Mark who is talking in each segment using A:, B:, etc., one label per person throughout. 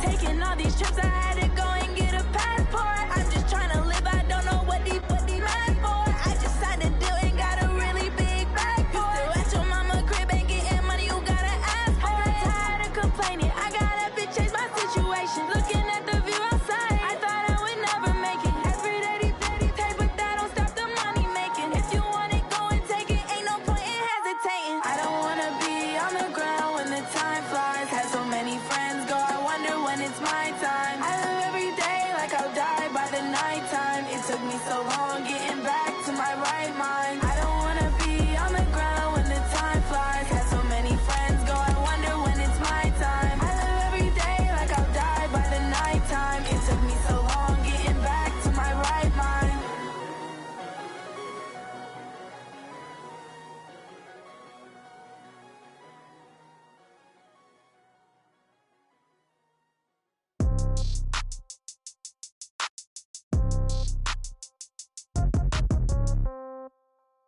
A: Taking all these trips, I had to go and get a passport. I'm just trying to live, I don't know what these mad for. I just signed a deal and got a really big bag for it. Still at your mama crib and getting money, you gotta ask for it. I got tired of complaining, I gotta change my situation. Looking at the view outside, I thought I would never make it. Every day they pay, but that don't stop the money making. If you want it, go and take it, ain't no point in hesitating. I don't wanna be on the ground when the time flies. Had so many friends go, I wonder when it's my time. I live every day like I'll die by the nighttime. It took me so long getting back to my right mind. I don't wanna be on the ground when the time flies. Had so many friends go, I wonder when it's my time. I live every day like I'll die by the nighttime. It took me so long getting back to my right mind.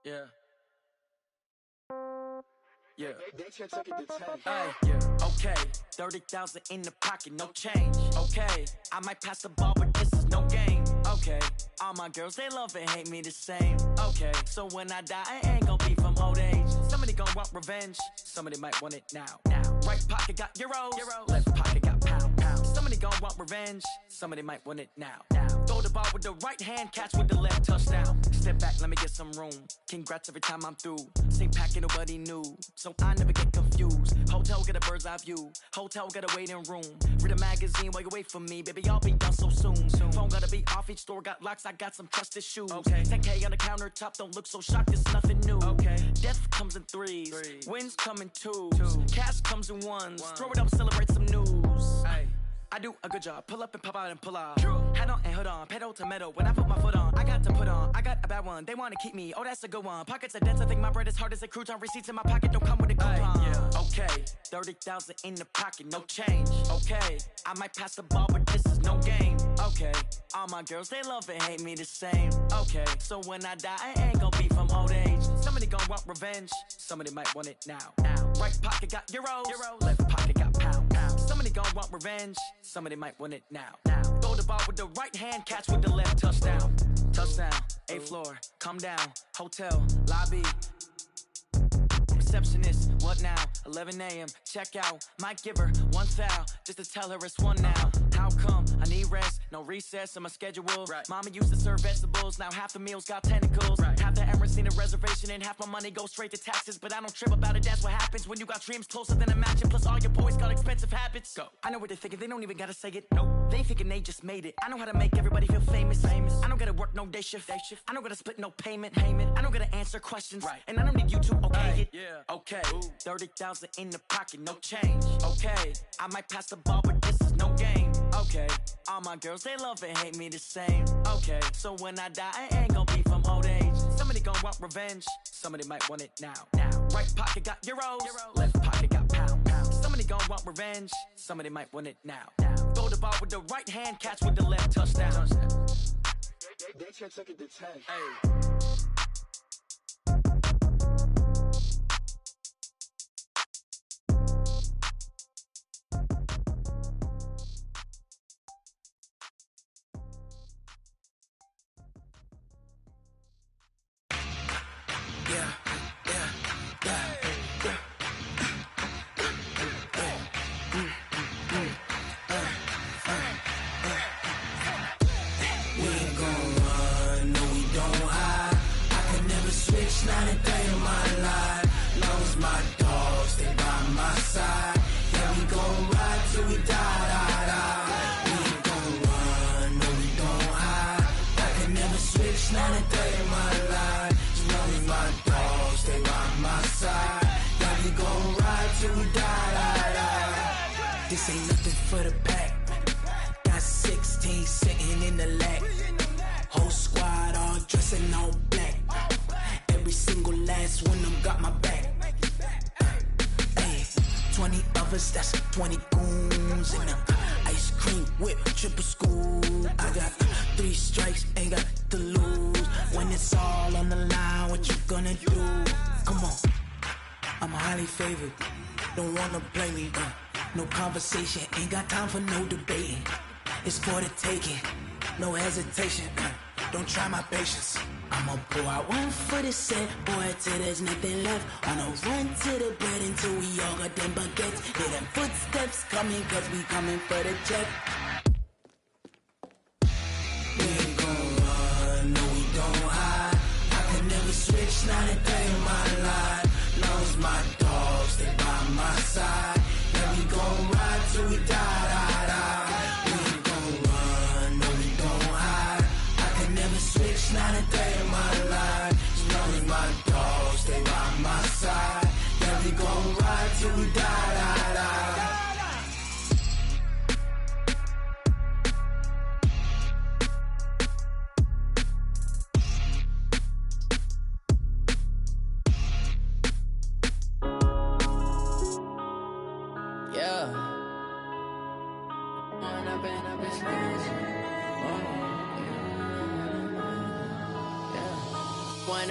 B: Yeah. Yeah.
C: They took it to 10.
B: Hey, yeah. Okay. 30,000 in the pocket, no change. Okay. I might pass the ball, but this is no game. Okay. All my girls, they love and hate me the same. Okay. So when I die, I ain't gonna be from old age. Somebody gonna want revenge. Somebody might want it now. Right pocket got euros. Left pocket got pounds. Somebody gonna want revenge. Somebody might want it now. Throw the ball with the right hand, catch with the left, touchdown. Step back, let me get some room. Congrats every time I'm through. Same packet, nobody knew. So I never get confused. Hotel get a bird's eye view. Hotel get a waiting room. Read a magazine while you wait for me. Baby, I'll be done so soon. Phone gotta be off, each store got locks. I got some trusted shoes. Okay. 10K on the countertop, don't look so shocked, it's nothing new. Okay. Death comes in threes. Wins come in twos. Cash comes in ones. Throw it up, celebrate some news. Ay. I do a good job, pull up and pop out and pull off. Hat on and hood on, pedal to metal. When I put my foot on, I got to put on. I got a bad one, they wanna keep me, oh that's a good one. Pockets are dense, I think my bread is hard as a crouton. Receipts in my pocket don't come with a coupon. Yeah. Okay, 30,000 in the pocket, no change. Okay, I might pass the ball, but this is no game. Okay, all my girls, they love and hate me the same. Okay, so when I die, I ain't gonna be from old age. Somebody gonna want revenge, somebody might want it now. Right pocket got euros. Left pocket got pounds. Somebody gonna want revenge, somebody might want it now. Throw the ball with the right hand, catch with the left, touchdown. Touchdown, 8th floor, come down, hotel, lobby. Receptionist, what now? 11 a.m., check out. Might give her one foul, just to tell her it's one now. How come? I need rest, no recess in my schedule. Right. Mama used to serve vegetables, now half the meals got tentacles. Right. Half the Emirates need a reservation and half my money goes straight to taxes. But I don't trip about it, that's what happens when you got dreams closer than a mansion. Plus all your boys got expensive habits. Go. I know what they're thinking, they don't even gotta say it. Nope. They thinking they just made it. I know how to make everybody feel famous. I don't gotta work no day shift. I don't gotta split no payment. I don't gotta answer questions. Right. And I don't need you to okay it. Yeah. Okay, 30,000 in the pocket, no change. Okay, I might pass the ball, but this is no game. Okay, all my girls, they love and hate me the same. Okay, so when I die, I ain't gonna be from old age. Somebody gonna want revenge, somebody might want it now. Right pocket got euros, left pocket got pounds. Somebody gonna want revenge, somebody might want it now. Throw the ball with the right hand, catch with the left, touchdown.
C: They took it to 10.
B: Hey.
D: Not a day in my life, long as my dogs stay by my side. Yeah, we gon' ride till we die. We ain't gon' run, no we don't hide. I can never switch, not a day in my life, as long as my dogs stay by my side. Yeah, we gon' ride till we die. This ain't nothing for the pack. Got 16 sitting in the lap. Whole squad all dressing all black. Every single last one of them got my back. Hey, 20 of us, that's 20 goons. And ice cream whip, triple scoop. I got 3 strikes, ain't got to lose. When it's all on the line, what you gonna do? Come on, I'm highly favored, don't wanna play me. No conversation, ain't got time for no debating. It's for the taking, no hesitation. Don't try my patience. I'ma pull out one for the set, boy, till there's nothing left. On a run to the bread until we all got them baguettes. Hear them footsteps coming, cause we coming for the check. We ain't gon' run, no we don't hide. I could never switch, not a day in my life. Long as my dogs, they by my side. Yeah, we gon' ride till we die, die, die. We ain't gon' run, no we don't hide. I could never switch, not a day in my life. As long as my dogs, they by my side. Yeah, we gon' ride till we die, die, die.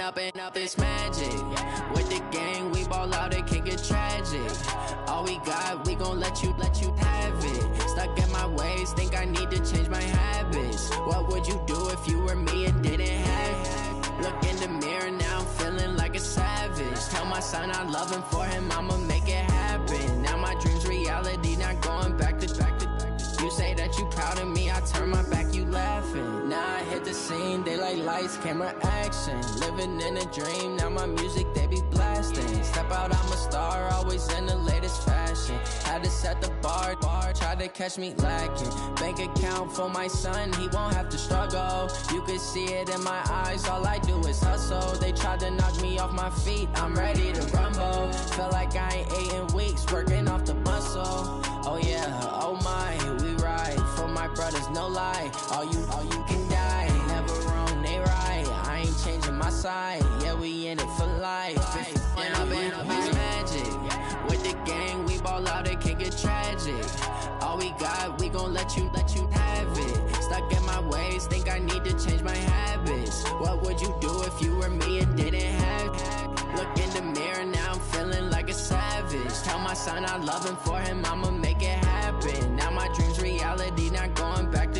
E: Up and up, it's magic. With the gang, we ball out, it can get tragic. All we got, we gon' let you have it. Stuck in my ways, think I need to change my habits. What would you do if you were me and didn't have it? Look in the mirror now, I'm feeling like a savage. Tell my son I love him, for him I'ma make it happen. Now my dream's reality, not going back to. You say that you proud of me, I turn my back, you laughing. Now I hit the scene, they like lights, camera, action. Living in a dream, now my music, they be blasting. Step out, I'm a star, always in the latest fashion. Had to set the bar, try to catch me lacking. Bank account for my son, he won't have to struggle. You could see it in my eyes, all I do is hustle. They tried to knock me off my feet, I'm ready to rumble. Felt like I ain't ate in weeks, working off the muscle. Oh yeah, oh my, we ride for my brothers, no lie. All you can die, never wrong, they right. I ain't changing my side, yeah, we in it for life. When I've been up, it's magic. With the gang, we ball out, it can get tragic. All we got, we gon' let you have it. Stuck in my ways, think I need to change my habits. What would you do if you were me and didn't have it? Look in the mirror, now I'm feeling like a savage. Tell my son I love him, for him I'ma make it happen. Now my dream's reality, not going back to.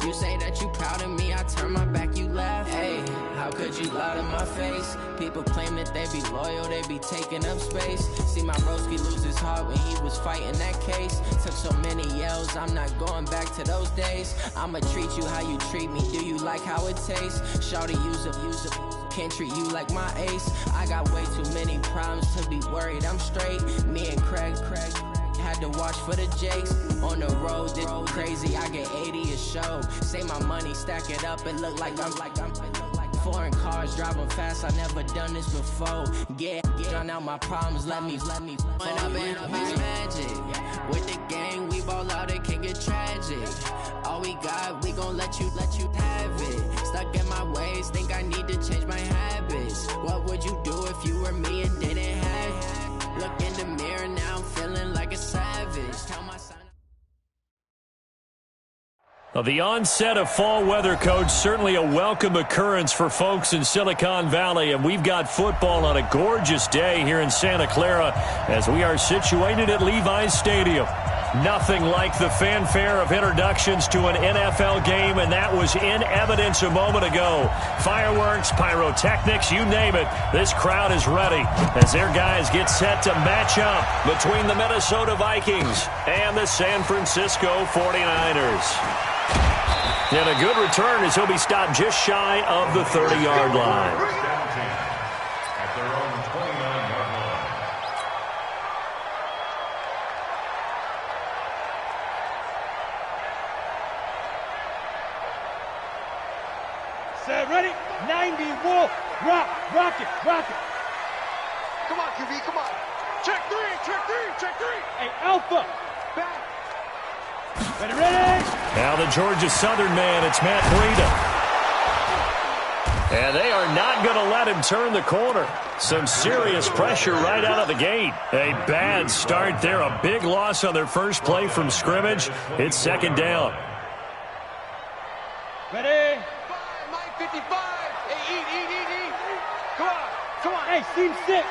E: You say that you proud of me, I turn my back, you laugh. Hey, how could you lie to my face? People claim that they be loyal, they be taking up space. See my broski lose his heart when he was fighting that case. Took so many yells, I'm not going back to those days. I'ma treat you how you treat me, do you like how it tastes? Shawty, use up, can't treat you like my ace. I got way too many problems to be worried, I'm straight. Me and Craig had to watch for the Jakes. On the road, this crazy, I get 80 a show. Say my money, stack it up, it look like I'm foreign cars, driving fast, I never done this before. Yeah, drown out my problems, let me When I've been up, it's magic. With the gang, we ball out, it can get tragic. All we got, we gon' let you have it. Stuck in my ways, think I need to change my habits. What would you do if you were me and didn't have it? Look in the mirror, now I'm feeling like a savage. Tell my son.
F: Well, the onset of fall weather, Coach, certainly a welcome occurrence for folks in Silicon Valley, and we've got football on a gorgeous day here in Santa Clara as we are situated at Levi's Stadium. Nothing like the fanfare of introductions to an NFL game, and that was in evidence a moment ago. Fireworks, pyrotechnics, you name it. This crowd is ready as their guys get set to match up between the Minnesota Vikings and the San Francisco 49ers. And a good return as he'll be stopped just shy of the 30-yard line.
G: At their own 29-yard line.
H: Set, ready? 90, wolf. Rock it.
C: Come on, QB, come on. Check three.
H: Hey, Alpha. Back. Ready?
F: Now the Georgia Southern man, it's Matt Breida. And they are not going to let him turn the corner. Some serious pressure right out of the gate. A bad start there, a big loss on their first play from scrimmage. It's second down.
H: Ready?
C: 55. Hey, eat. Come on.
H: Hey, seam six.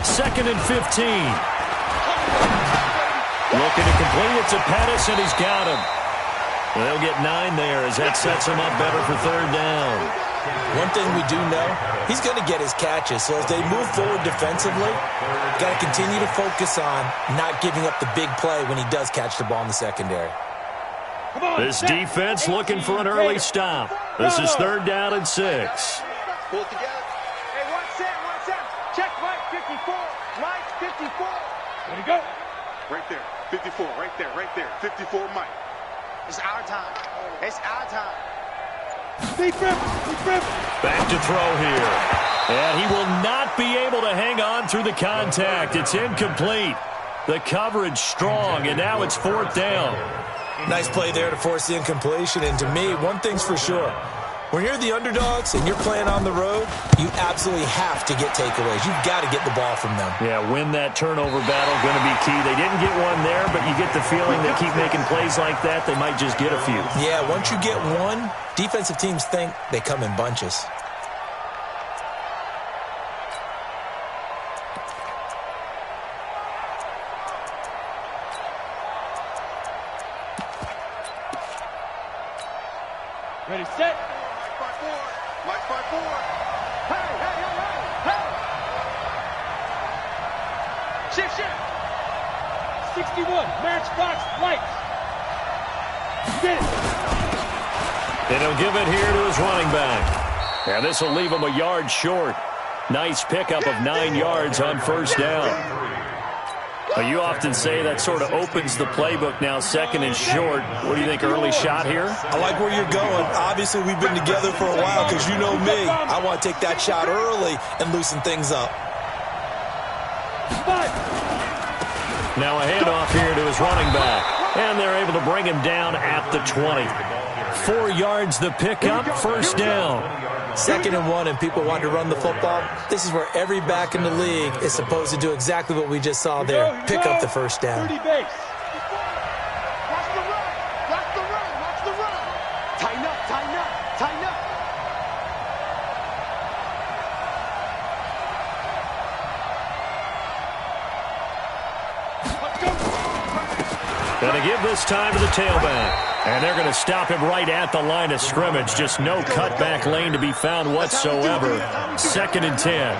F: Second and 15. Looking to complete it to Pettis, and he's got him. They'll get 9 there as that sets him up better for third down.
I: One thing we do know, he's going to get his catches. So as they move forward defensively, got to continue to focus on not giving up the big play when he does catch the ball in the secondary.
F: This defense looking for an early stop. This is third down and 6.
C: Pull it together.
H: Hey, one set. Check Mike 54. Mike 54. Ready to go.
C: Right there. 54. Right there. 54, Mike.
J: It's our time. It's our time.
H: Deep rip.
F: Back to throw here. And he will not be able to hang on through the contact. It's incomplete. The coverage strong, and now it's fourth down.
I: Nice play there to force the incompletion. And to me, one thing's for sure. When you're the underdogs and you're playing on the road, you absolutely have to get takeaways. You've got to get the ball from them.
F: Yeah, win that turnover battle, going to be key. They didn't get one there, but you get the feeling they keep making plays like that, they might just get a few.
I: Yeah, once you get one, defensive teams think they come in bunches.
H: Ready, set.
C: Mike 5-4.
H: Hey. Shift. 61, matchbox lights. Get it.
F: And he'll give it here to his running back. And this will leave him a yard short. Nice pickup of 9 yards on first down. You often say that sort of opens the playbook now, second and short. What do you think, early shot here?
I: I like where you're going. Obviously, we've been together for a while because you know me. I want to take that shot early and loosen things up.
F: Now a handoff here to his running back. And they're able to bring him down at the 20. 4 yards the pickup, first down.
I: 2nd and 1, and people want to run the football. This is where every back in the league is supposed to do exactly what we just saw there. Pick up the first down.
H: 30 base.
J: Watch the run.
H: Tighten up. Let's go.
F: Gonna give this time to the tailback. And they're going to stop him right at the line of scrimmage. Just no cutback lane to be found whatsoever. 2nd and 10.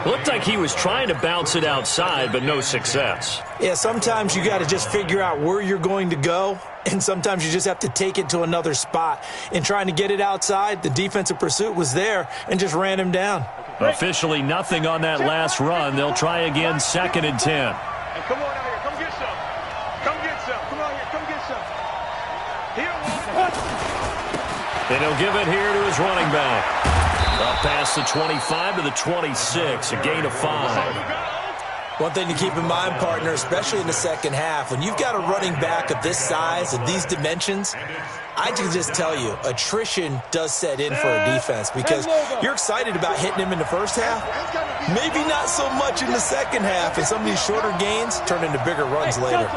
F: Looked like he was trying to bounce it outside, but no success.
I: Yeah, sometimes you got to just figure out where you're going to go, and sometimes you just have to take it to another spot. In trying to get it outside, the defensive pursuit was there and just ran him down.
F: Officially nothing on that last run. They'll try again, 2nd and 10.
H: Hey, come on out here. Come get some. Come on here. Come get some.
F: And he'll give it here to his running back. Up past the 25 to the 26, a gain of 5.
I: One thing to keep in mind, partner, especially in the second half, when you've got a running back of this size and these dimensions, I can just tell you, attrition does set in for a defense because you're excited about hitting him in the first half. Maybe not so much in the second half, and some of these shorter gains turn into bigger runs later.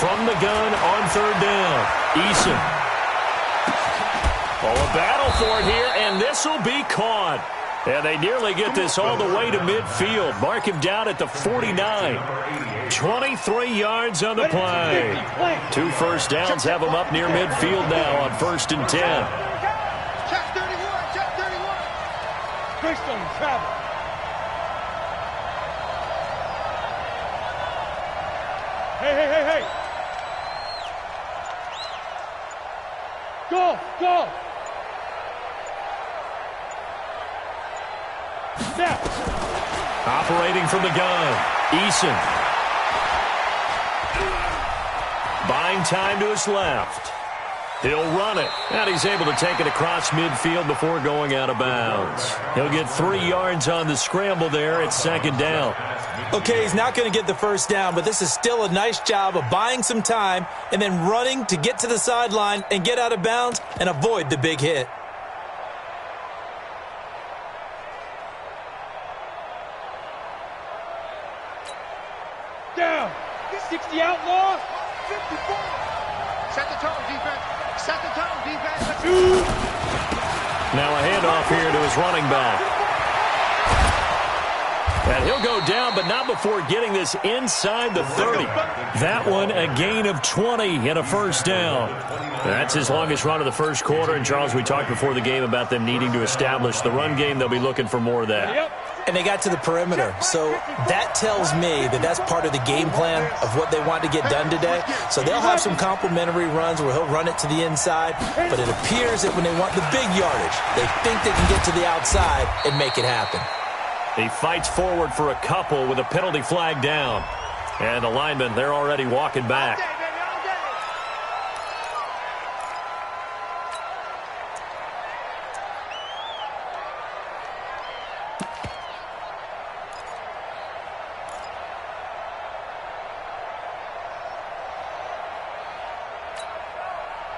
F: From the gun on third down, Eason. Oh, a battle for it here, and this will be caught. And they nearly get this all the way to midfield. Mark him down at the 49. 23 yards on the play. 2 first downs have him up near midfield now on 1st and 10.
J: Check 31.
H: Christian travel. Hey. Go. Now.
F: Operating from the gun, Eason. Buying time to his left. He'll run it, and he's able to take it across midfield before going out of bounds. He'll get 3 yards on the scramble there at 2nd down.
I: Okay, he's not going to get the first down, but this is still a nice job of buying some time and then running to get to the sideline and get out of bounds and avoid the big hit.
H: Down. 60 outlaw.
J: 54. Set the tone, defense. Let's go.
F: Now a handoff here to his running back. And he'll go down, but not before getting this inside the 30. That one a gain of 20 and a first down. That's his longest run of the first quarter. And, Charles, we talked before the game about them needing to establish the run game. They'll be looking for more of that.
I: And they got to the perimeter. So that tells me that that's part of the game plan of what they want to get done today. So they'll have some complementary runs where he'll run it to the inside. But it appears that when they want the big yardage, they think they can get to the outside and make it happen.
F: He fights forward for a couple with a penalty flag down. And the linemen, they're already walking back.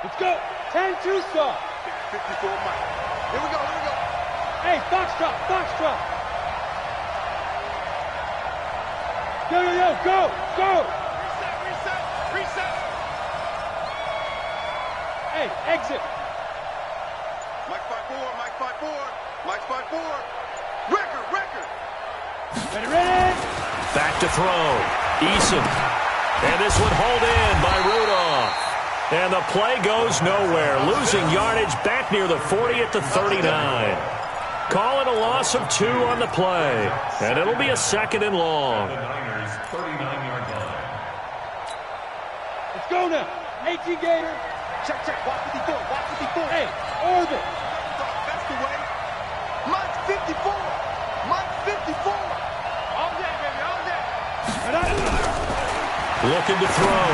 H: Let's go. 10-2 stop.
J: 54 Mike. Here we go.
H: Hey, foxtrot. Yo, go.
J: Reset.
H: Hey, exit.
J: Mike 5-4. Mike's 5-4. Record.
H: Ready.
F: Back to throw. Eason. And this one hauled in by Rudolph. And the play goes nowhere. Losing yardage back near the 40 at the 39. Call it a loss of 2 on the play. And it'll be a second and long.
G: The Niners' 39-yard line.
H: Let's go now. 18 gainer.
J: Check. Walk 54.
H: Hey, orbit.
J: That's the way. Mike's 54. All day, baby, all day.
F: Looking to throw.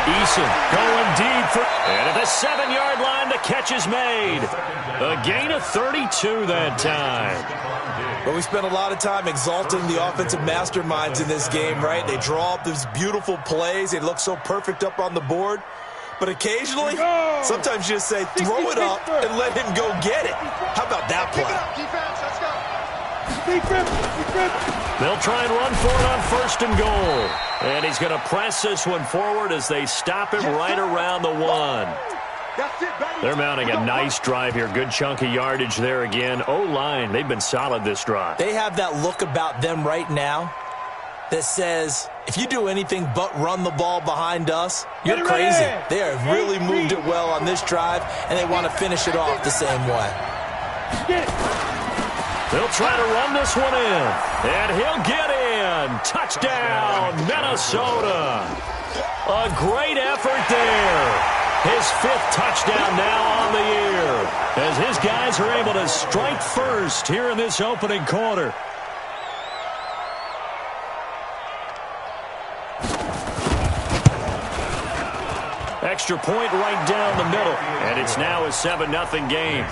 F: Eason going deep. And at the 7-yard line, the catch is made. A gain of 32 that time.
I: But we spent a lot of time exalting the offensive masterminds in this game, right? They draw up these beautiful plays. They look so perfect up on the board. But occasionally, sometimes you just say, throw it up and let him go get it. How about that play?
J: Defense, let's go.
F: They'll try and run for it on 1st and goal. And he's going to press this one forward as they stop him right around the 1.
J: That's it, baby.
F: They're mounting a nice drive here. Good chunk of yardage there again. O-line, they've been solid this drive.
I: They have that look about them right now that says, if you do anything but run the ball behind us, you're crazy. They have really moved it well on this drive, and they want to finish it off the same way.
F: They'll try to run this one in, and he'll get in. Touchdown, Minnesota. A great effort there. His 5th touchdown now on the year as his guys are able to strike first here in this opening quarter. Extra point right down the middle, and it's now a 7-0 game.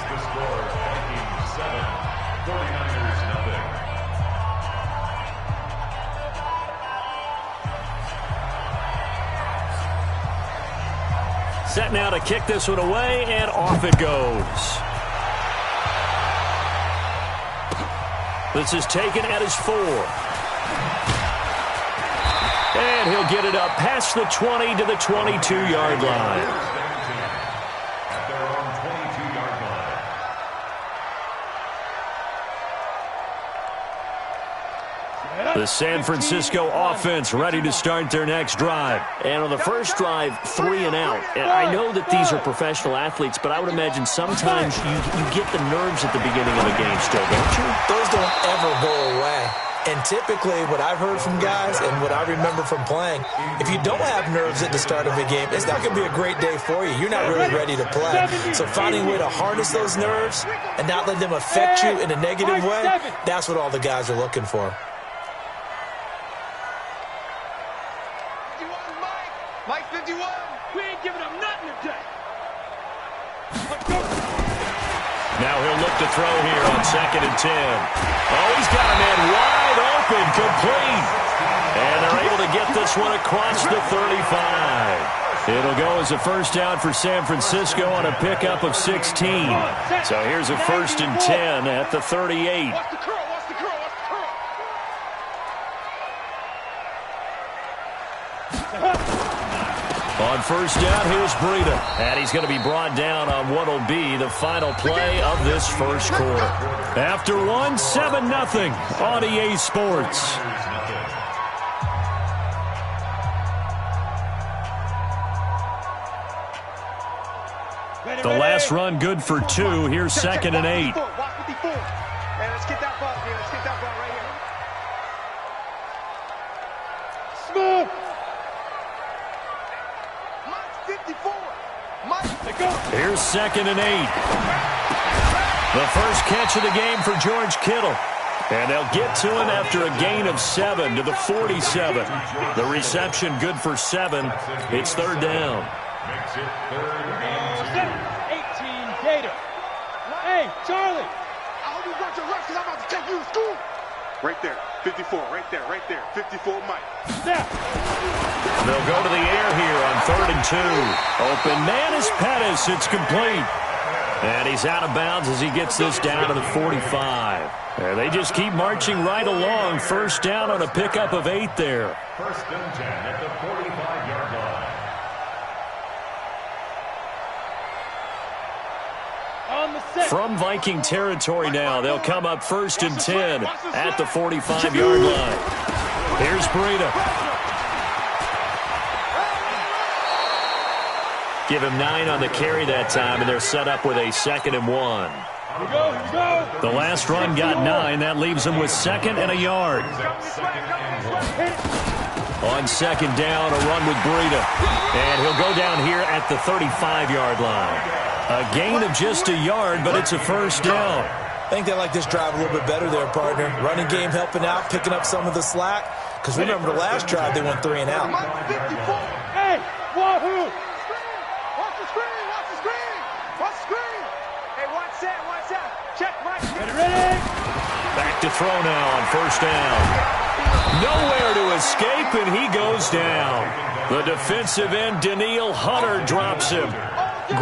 F: Set now to kick this one away, and off it goes. This is taken at his 4. And he'll get it up past the 20 to the 22-yard line.
G: At their own 22-yard line.
F: The San Francisco offense ready to start their next drive. And on the first drive, 3 and out. And I know that these are professional athletes, but I would imagine sometimes you get the nerves at the beginning of a game still, don't you?
I: Those don't ever go away. And typically what I've heard from guys and what I remember from playing, if you don't have nerves at the start of a game, it's not going to be a great day for you. You're not really ready to play. So finding a way to harness those nerves and not let them affect you in a negative way, that's what all the guys are looking for.
J: Mike 51.
H: We ain't giving up nothing today.
F: Now he'll look to throw here on 2nd and 10. Oh, he's got a man wide open, complete. And they're able to get this one across the 35. It'll go as a first down for San Francisco on a pickup of 16. So here's a 1st and 10 at the 38.
J: Watch the curl.
F: On first down, here's Breida. And he's going to be brought down on what will be the final play of this first quarter. After one, 7-0 on EA Sports. The last run good for 2. Here's 2nd and 8.
H: Watch 54. Hey, let's get that ball here. Let's get that ball right here. Smooth.
F: Here's 2nd and 8. The first catch of the game for George Kittle. And they'll get to him after a gain of 7 to the 47. The reception good for 7. It's 3rd down.
G: Makes it 3rd and
H: 18 Gator. Hey, Charlie. I hope you got your rest because I'm about to take you to school.
C: Right there. 54. Right there. Right there. 54 Mike.
H: Snap.
F: They'll go to the air here on 3rd and 2. Open man is Pettis. It's complete. And he's out of bounds as he gets this down to the 45. And they just keep marching right along. First down on a pickup of 8 there.
G: 1st and 10 at the 45-yard line.
F: From Viking territory now, they'll come up 1st and 10 at the 45-yard line. Here's Breida. Give him 9 on the carry that time, and they're set up with a 2nd and 1. The last run got 9. That leaves them with 2nd and a yard. On 2nd down, a run with Breida. And he'll go down here at the 35-yard line. A gain of just a yard, but it's a first down.
I: I think they like this drive a little bit better there, partner. Running game helping out, picking up some of the slack. Because remember, the last drive, they went 3 and out.
H: Hey, wahoo! Watch the screen, watch the screen! Watch the screen! Hey, watch that, watch that. Check, right. Ready?
F: Back to throw now on first down. Nowhere to escape, and he goes down. The defensive end, Daniil Hunter, drops him.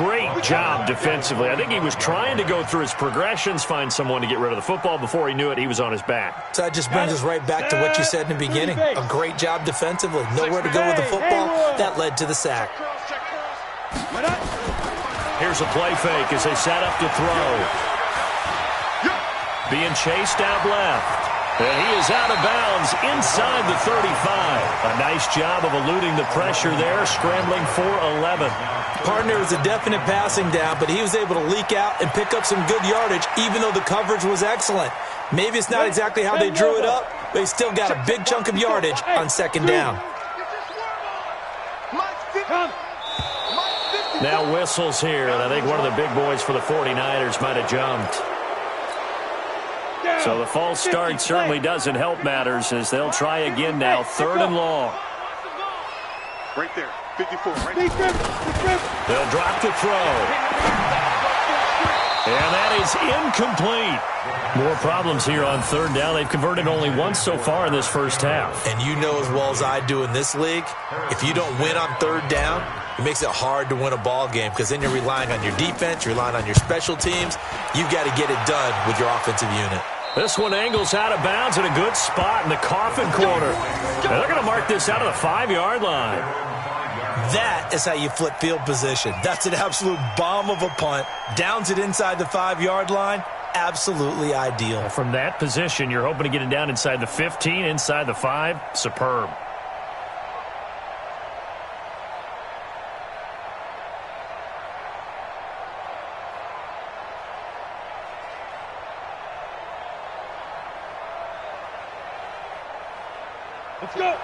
F: Great job defensively. I think he was trying to go through his progressions, find someone to get rid of the football. Before he knew it, he was on his back.
I: So that just brings us right back to what you said in the beginning. A great job defensively. Nowhere to go with the football. That led to the sack.
F: Here's a play fake as they set up to throw. Being chased out left. And he is out of bounds inside the 35. A nice job of eluding the pressure there, scrambling for 11.
I: Partner was a definite passing down, but he was able to leak out and pick up some good yardage, even though the coverage was excellent. Maybe it's not exactly how they drew it up, but he still got a big chunk of yardage on 2nd down.
F: Now whistles here, and I think one of the big boys for the 49ers might have jumped. So the false start certainly doesn't help matters as they'll try again now. 3rd and long.
C: Right there. 54. Right there.
F: They'll drop the throw. And that is incomplete. More problems here on 3rd down. They've converted only once so far in this first half.
I: And you know as well as I do in this league, if you don't win on 3rd down, it makes it hard to win a ball game because then you're relying on your defense, you're relying on your special teams. You've got to get it done with your offensive unit.
F: This one angles out of bounds in a good spot in the coffin corner. And they're going to mark this out of the 5-yard line.
I: That is how you flip field position. That's an absolute bomb of a punt. Downs it inside the 5-yard line. Absolutely ideal.
F: From that position, you're hoping to get it down inside the 15, inside the 5. Superb.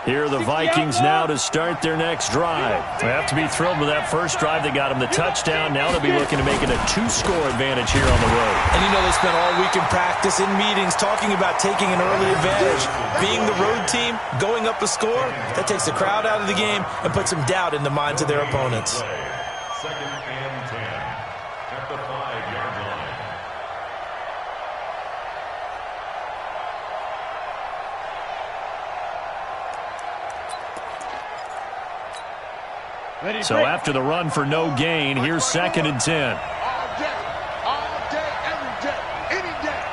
F: Here are the Vikings now to start their next drive. They have to be thrilled with that first drive. They got them the touchdown. Now they'll be looking to make it a 2-score advantage here on the road.
I: And you know they spent all week in practice, in meetings, talking about taking an early advantage. Being the road team, going up a score, that takes the crowd out of the game and puts some doubt in the minds of their opponents.
G: 2nd and 10 at the 5-yard line.
F: So after the run for no gain, here's 2nd and 10.
H: All day, every day, any day.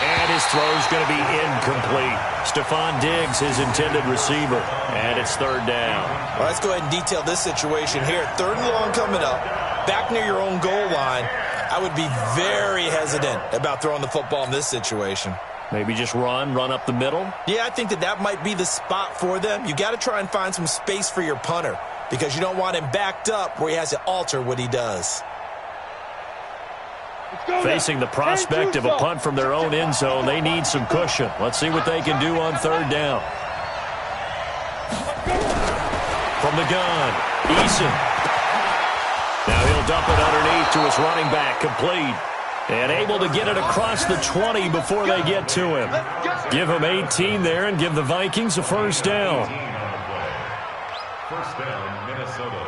F: And his this throw is going to be incomplete. Stephon Diggs, his intended receiver, and it's third down.
I: Well, let's go ahead and detail this situation here. Third and long coming up, back near your own goal line. I would be very hesitant about throwing the football in this situation.
F: Maybe just run up the middle?
I: Yeah, I think that might be the spot for them. You got to try and find some space for your punter because you don't want him backed up where he has to alter what he does.
F: Facing the prospect of a punt from their own end zone, they need some cushion. Let's see what they can do on third down. From the gun, Eason. Now he'll dump it underneath to his running back, complete. And able to get it across the 20 before they get to him. Give him 18 there and give the Vikings a first down.
G: First down, Minnesota.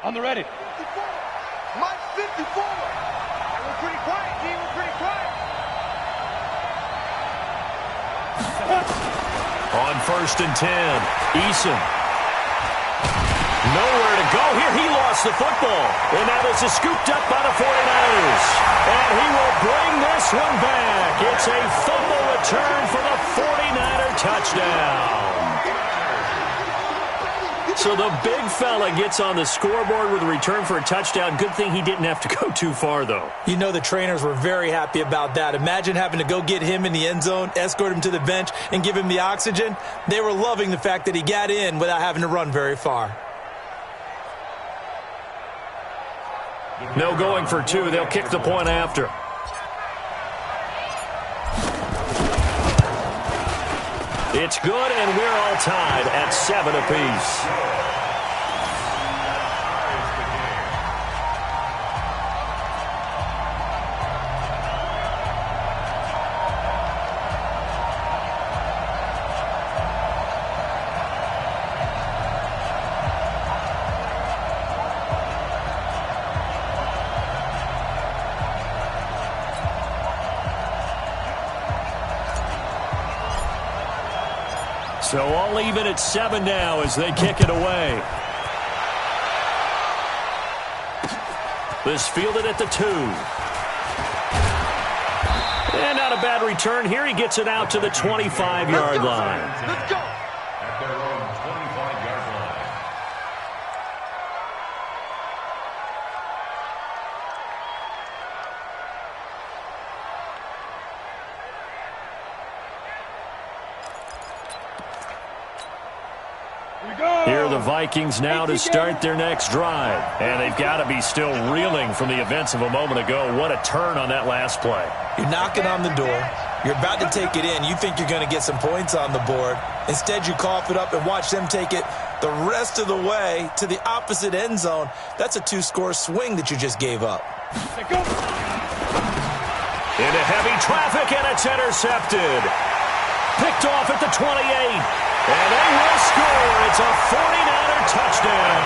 H: On the ready.
J: 54. Mike 54. We're pretty quiet, G. We're pretty quiet.
F: On first and 10, Eason. Nowhere to go here. He lost the football. And now this is scooped up by the 49ers. And he will bring this one back. It's a fumble return for the 49er touchdown. So the big fella gets on the scoreboard with a return for a touchdown. Good thing he didn't have to go too far, though.
I: You know the trainers were very happy about that. Imagine having to go get him in the end zone, escort him to the bench, and give him the oxygen. They were loving the fact that he got in without having to run very far.
F: No going for two. They'll kick the point after. It's good, and we're all tied at 7 apiece. So all even at 7 now as they kick it away. This fielded at the 2. And not a bad return here. He gets it out to the 25-yard line.
J: Let's go.
G: At their own 25-yard line.
F: Here are the Vikings now to start their next drive. And they've got to be still reeling from the events of a moment ago. What a turn on that last play.
I: You're knocking on the door. You're about to take it in. You think you're going to get some points on the board. Instead, you cough it up and watch them take it the rest of the way to the opposite end zone. That's a 2-score swing that you just gave up.
F: Into heavy traffic, and it's intercepted. Picked off at the 28. And they will score. It's a 49er touchdown.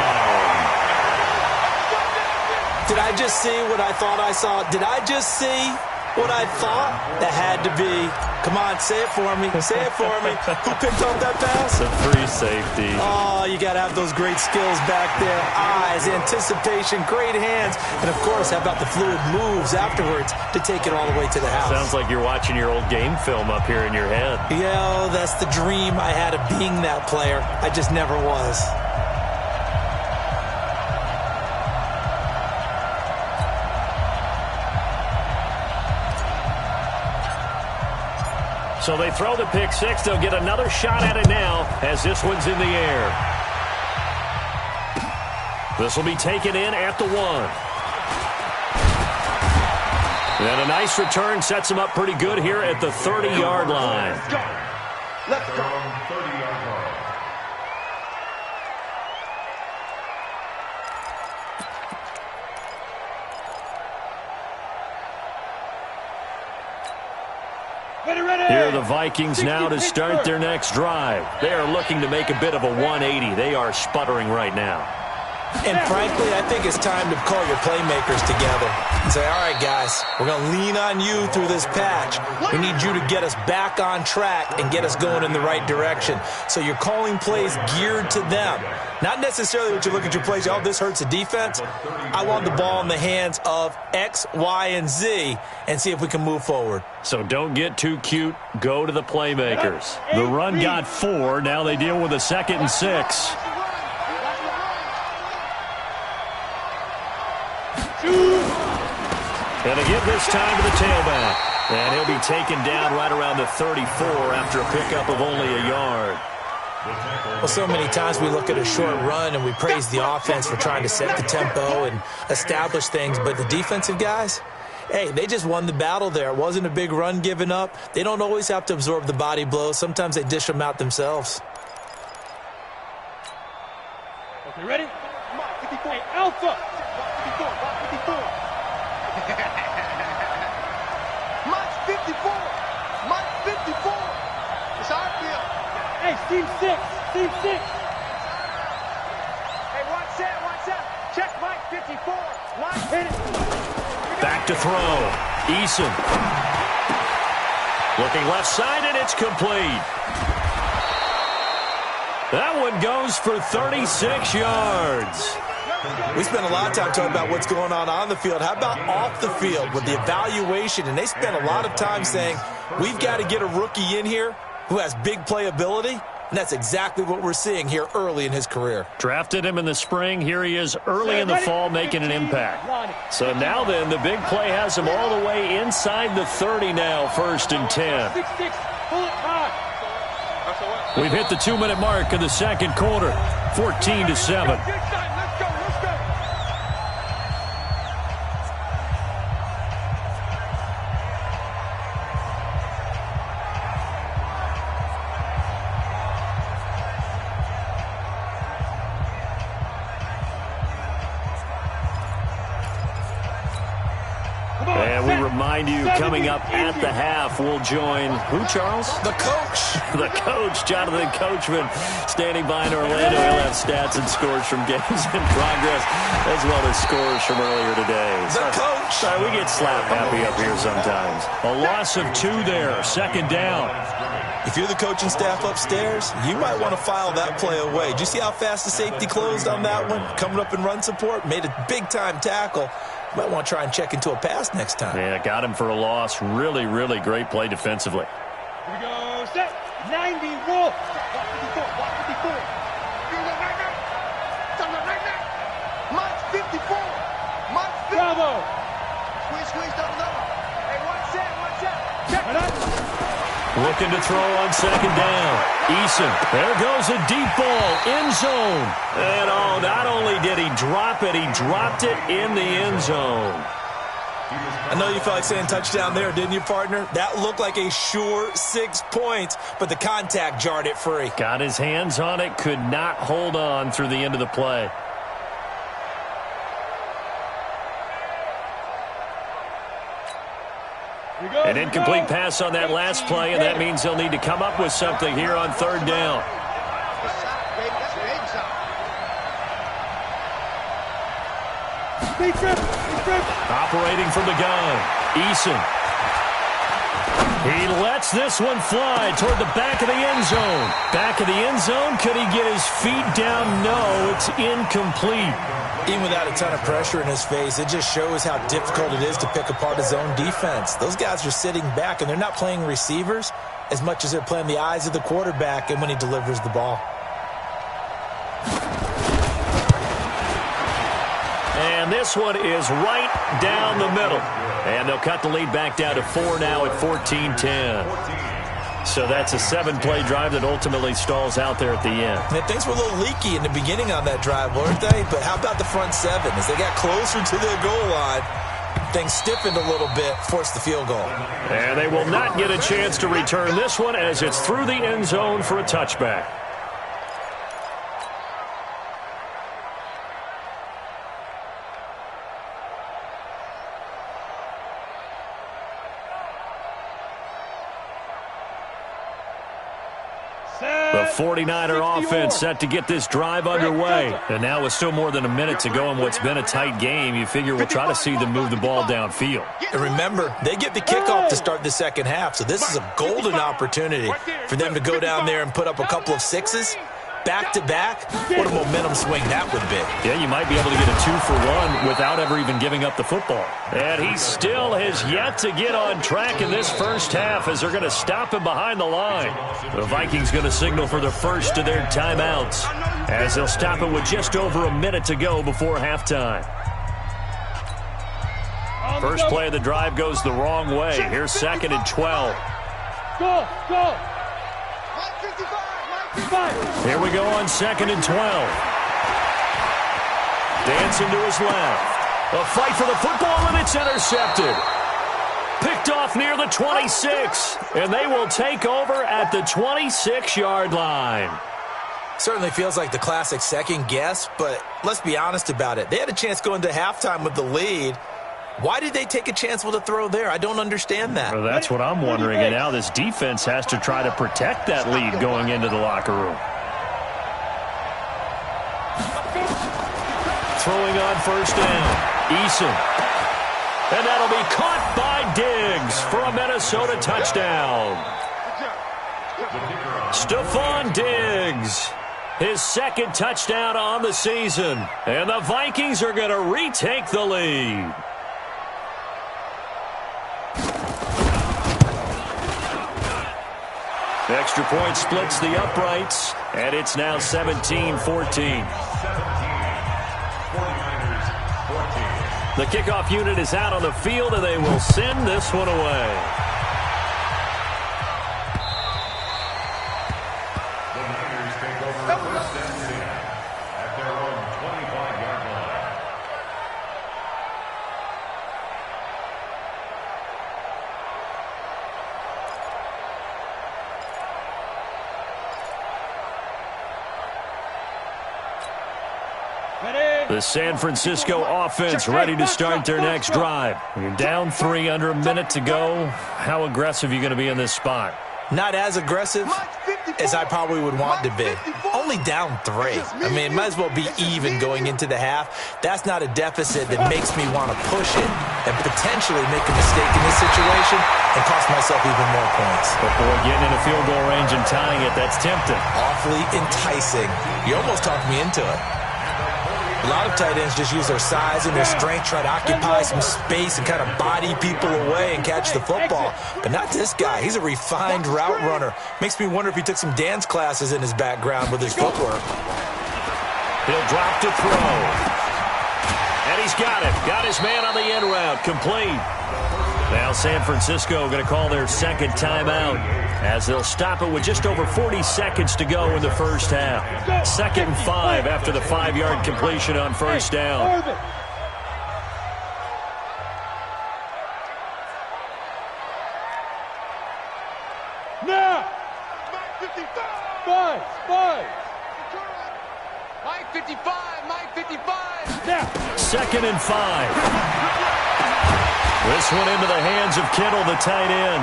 I: Did I just see what I thought I saw? Did I just see what I thought? That had to be. Come on, say it for me. Say it for me. Who picked up that pass?
F: It's a free safety.
I: Oh, you got to have those great skills back there. Eyes, anticipation, great hands. And, of course, how about the fluid moves afterwards to take it all the way to the house?
F: Sounds like you're watching your old game film up here in your head.
I: Yeah, that's the dream I had of being that player. I just never was.
F: So they throw the pick six. They'll get another shot at it now as this one's in the air. This will be taken in at the 1. And a nice return sets him up pretty good here at the 30-yard line.
J: Let's go. Let's go.
G: 30-yard line.
F: Here are the Vikings now to start their next drive. They are looking to make a bit of a 180. They are sputtering right now.
I: And frankly, I think it's time to call your playmakers together and say, all right, guys, we're going to lean on you through this patch. We need you to get us back on track and get us going in the right direction. So you're calling plays geared to them. Not necessarily what you look at your plays, oh, this hurts the defense. I want the ball in the hands of X, Y, and Z and see if we can move forward.
F: So don't get too cute. Go to the playmakers. The run got 4. Now they deal with a 2nd and 6. And they give this time to the tailback. And he'll be taken down right around the 34 after a pickup of only a yard.
I: Well, so many times we look at a short run and we praise the offense for trying to set the tempo and establish things. But the defensive guys, hey, they just won the battle there. It wasn't a big run given up. They don't always have to absorb the body blows. Sometimes they dish them out themselves.
H: Okay, ready? Come on, 54. Hey, Alpha! 54, 54.
J: March 54. March 54. That's how I feel.
H: Hey, Team 6. Team 6.
J: Hey, watch that. Check Mike 54. Mike, hit it.
F: Back to throw. Eason. Looking left side, and it's complete. That one goes for 36 yards.
I: We spent a lot of time talking about what's going on the field. How about off the field with the evaluation? And they spent a lot of time saying, we've got to get a rookie in here who has big playability. And that's exactly what we're seeing here early in his career.
F: Drafted him in the spring. Here he is early in the fall making an impact. So now then, the big play has him all the way inside the 30 now, 1st and 10. We've hit the 2-minute mark in the second quarter, 14-7. And we remind you, coming up at the half, we'll join who, Charles?
I: The coach.
F: The coach, Jonathan Coachman, standing by in Orlando. He'll have stats and scores from games in progress, as well as scores from earlier today.
I: The coach.
F: Sorry, we get slap happy up here sometimes. A loss of 2 there, 2nd down.
I: If you're the coaching staff upstairs, you might want to file that play away. Did you see how fast the safety closed on that one? Coming up in run support, made a big-time tackle. Might want to try and check into a pass next time.
F: Yeah, got him for a loss. Really, really great play defensively.
H: Here we go. Set. 90. Roll. 54. 54.
J: March 54. March 54.
H: Bravo.
J: Squeeze, double. Hey, watch that. Check it out.
F: Looking to throw on 2nd down. Eason. There goes a deep ball. End zone. And not only did he drop it, he dropped it in the end zone.
I: I know you felt like saying touchdown there, didn't you, partner? That looked like a sure 6 points, but the contact jarred it free.
F: Got his hands on it, could not hold on through the end of the play. An incomplete pass on that last play, and that means they'll need to come up with something here on 3rd down. Operating from the gun, Eason. He lets this one fly toward the back of the end zone. Back of the end zone, could he get his feet down? No, it's incomplete.
I: Even without a ton of pressure in his face, it just shows how difficult it is to pick apart his own defense. Those guys are sitting back, and they're not playing receivers as much as they're playing the eyes of the quarterback and when he delivers the ball.
F: And this one is right down the middle. And they'll cut the lead back down to 4 now at 14-10. So that's a 7-play drive that ultimately stalls out there at the end.
I: And things were a little leaky in the beginning on that drive, weren't they? But how about the front 7? As they got closer to the goal line, things stiffened a little bit, forced the field goal.
F: And they will not get a chance to return this one as it's through the end zone for a touchback. The 49er offense set to get this drive underway. And now with still more than a minute to go in what's been a tight game, you figure we'll try to see them move the ball downfield.
I: And remember, they get the kickoff to start the second half, so this is a golden opportunity for them to go down there and put up a couple of sixes. Back-to-back, what a momentum swing that would be.
F: Yeah, you might be able to get a 2-for-1 without ever even giving up the football. And he still has yet to get on track in this first half as they're going to stop him behind the line. The Vikings going to signal for the first of their timeouts as they'll stop it with just over a minute to go before halftime. First play of the drive goes the wrong way. Here's 2nd and 12.
H: Go!
F: Here we go on 2nd and 12. Dancing to his left. A fight for the football, and it's intercepted. Picked off near the 26, and they will take over at the 26-yard line.
I: Certainly feels like the classic second guess, but let's be honest about it. They had a chance going to halftime with the lead. Why did they take a chance with a throw there? I don't understand that.
F: Well, that's what I'm wondering, and now this defense has to try to protect that lead going into the locker room. Throwing on first down, Eason. And that'll be caught by Diggs for a Minnesota touchdown. Stephon Diggs, his 2nd touchdown on the season. And the Vikings are going to retake the lead. Extra point splits the uprights, and it's now 17-14. The kickoff unit is out on the field, and they will send this one away.
G: The Niners take over first and 10 at their own 25-yard line.
F: The San Francisco offense ready to start their next drive. You're down 3, under a minute to go. How aggressive are you going to be in this spot?
I: Not as aggressive as I probably would want to be. Only down 3. I mean, it might as well be even going into the half. That's not a deficit that makes me want to push it and potentially make a mistake in this situation and cost myself even more points.
F: But boy, getting in a field goal range and tying it, that's tempting.
I: Awfully enticing. You almost talked me into it. A lot of tight ends just use their size and their strength, try to occupy some space and kind of body people away and catch the football. But not this guy. He's a refined route runner. Makes me wonder if he took some dance classes in his background with his footwork.
F: He'll drop to throw. And he's got it. Got his man on the end route. Complete. Now San Francisco going to call their 2nd timeout as they'll stop it with just over 40 seconds to go in the first half. 2nd and 5 after the 5-yard completion on first down.
H: Now!
J: Mike 55, Mike 55.
H: Now!
F: 2nd and 5. This one into the hands of Kittle, the tight end.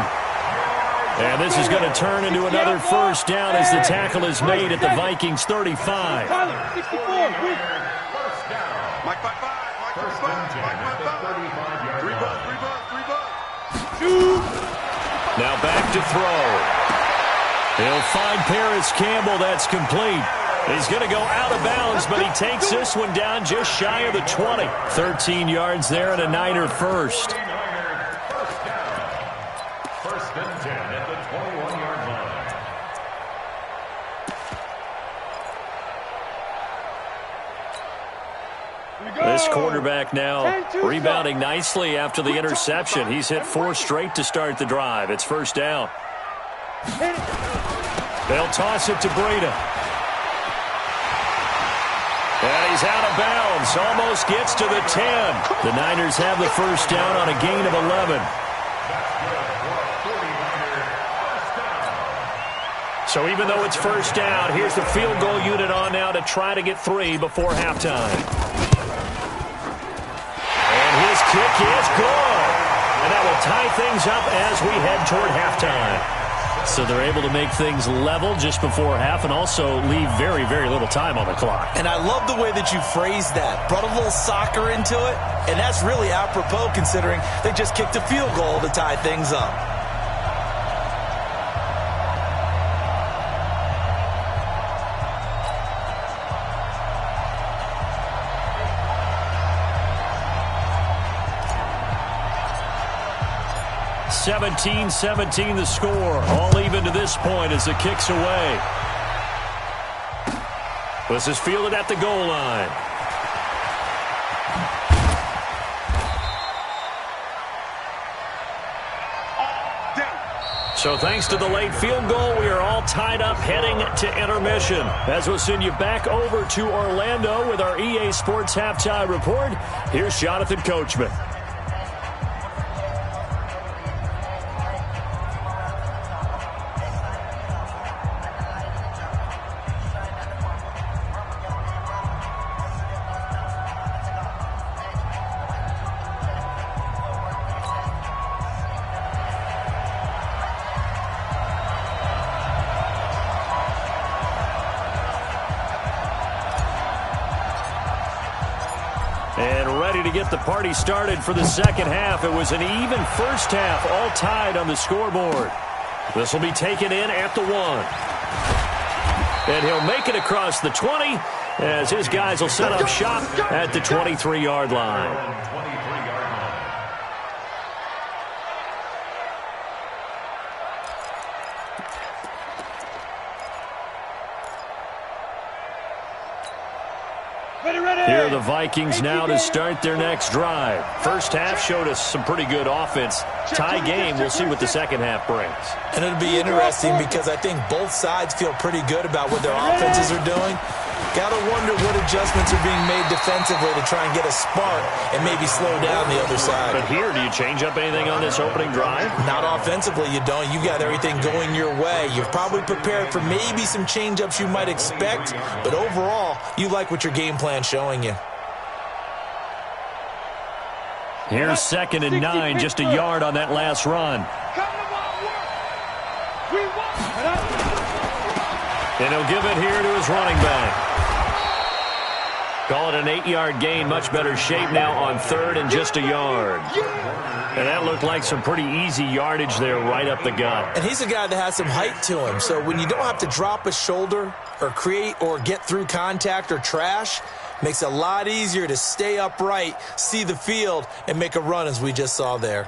F: And this is going to turn into another first down as the tackle is made at the Vikings 35.
H: Mike 55,
C: Mike 55, Mike 55. 3 bucks.
F: Now back to throw. He'll find Paris Campbell. That's complete. He's going to go out of bounds, but he takes this one down just shy of the 20. 13 yards there and a Niner first.
G: First and 10 at the 21-yard line.
F: This quarterback now rebounding nicely after the interception. He's hit 4 straight to start the drive. It's first down. They'll toss it to Breida. And he's out of bounds. Almost gets to the 10. The Niners have the first down on a gain of 11. So even though it's first down, here's the field goal unit on now to try to get 3 before halftime. And his kick is good. And that will tie things up as we head toward halftime. So they're able to make things level just before half and also leave very, very little time on the clock.
I: And I love the way that you phrased that. Brought a little soccer into it, and that's really apropos considering they just kicked a field goal to tie things up.
F: (17-17) the score. All even to this point as the kick's away. This is fielded at the goal line. So thanks to the late field goal, we are all tied up heading to intermission. As we'll send you back over to Orlando with our EA Sports Halftime Report, here's Jonathan Coachman. And ready to get the party started for the second half. It was an even first half, all tied on the scoreboard. This will be taken in at the 1. And he'll make it across the 20 as his guys will set up shop at the 23-yard line. Here are the Vikings now to start their next drive. First half showed us some pretty good offense. Tie game, we'll see what the second half brings.
I: And it'll be interesting because I think both sides feel pretty good about what their offenses are doing. Got to wonder what adjustments are being made defensively to try and get a spark and maybe slow down the other side.
F: But here, do you change up anything on this opening drive?
I: Not offensively, you don't. You got everything going your way. You've probably prepared for maybe some change-ups you might expect, but overall, you like what your game plan's showing you.
F: Here's 2nd and 9, just a yard on that last run. And he'll give it here to his running back. Call it an 8-yard gain. Much better shape now on 3rd and just a yard. And that looked like some pretty easy yardage there right up the gut.
I: And he's a guy that has some height to him. So when you don't have to drop a shoulder or create or get through contact or trash, makes it a lot easier to stay upright, see the field, and make a run as we just saw there.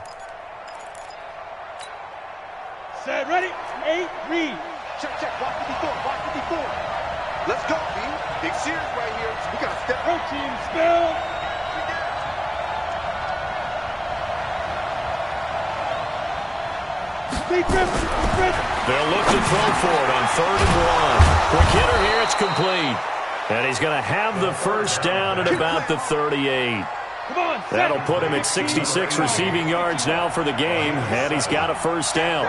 H: Set, ready, 8, read.
J: Check, watch 54, watch 54. Let's go, B. Big series right here. We got to step.
H: Protein spill.
F: They'll look to throw for it on 3rd and 1. Quick hitter here, it's complete. And he's going to have the first down at about the 38. That'll put him at 66 receiving yards now for the game, and he's got a first down.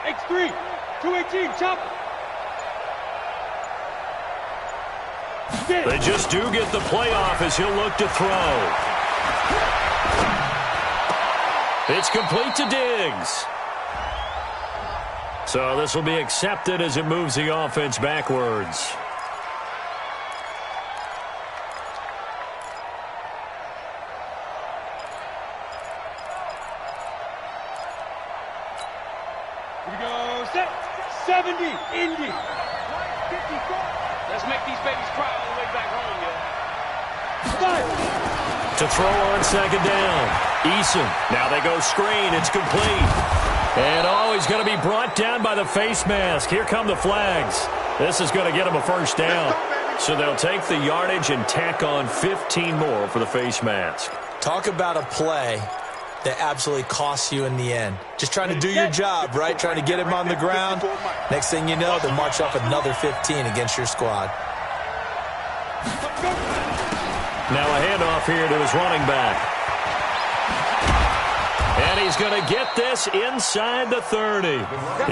H: X3, 218, chop.
F: They just do get the playoff as he'll look to throw. It's complete to Diggs. So this will be accepted as it moves the offense backwards.
H: Here we go, set, 70, Indy. 54. Let's make these babies cry all the way back home, yo.
F: To throw on 2nd down. Eason. Now they go screen. It's complete. And he's going to be brought down by the face mask. Here come the flags. This is going to get him a first down. So they'll take the yardage and tack on 15 more for the face mask.
I: Talk about a play that absolutely costs you in the end. Just trying to do your job, right? Trying to get him on the ground. Next thing you know, they march off another 15 against your squad. Now
F: a handoff here to his running back. And he's he's going to get this inside the 30.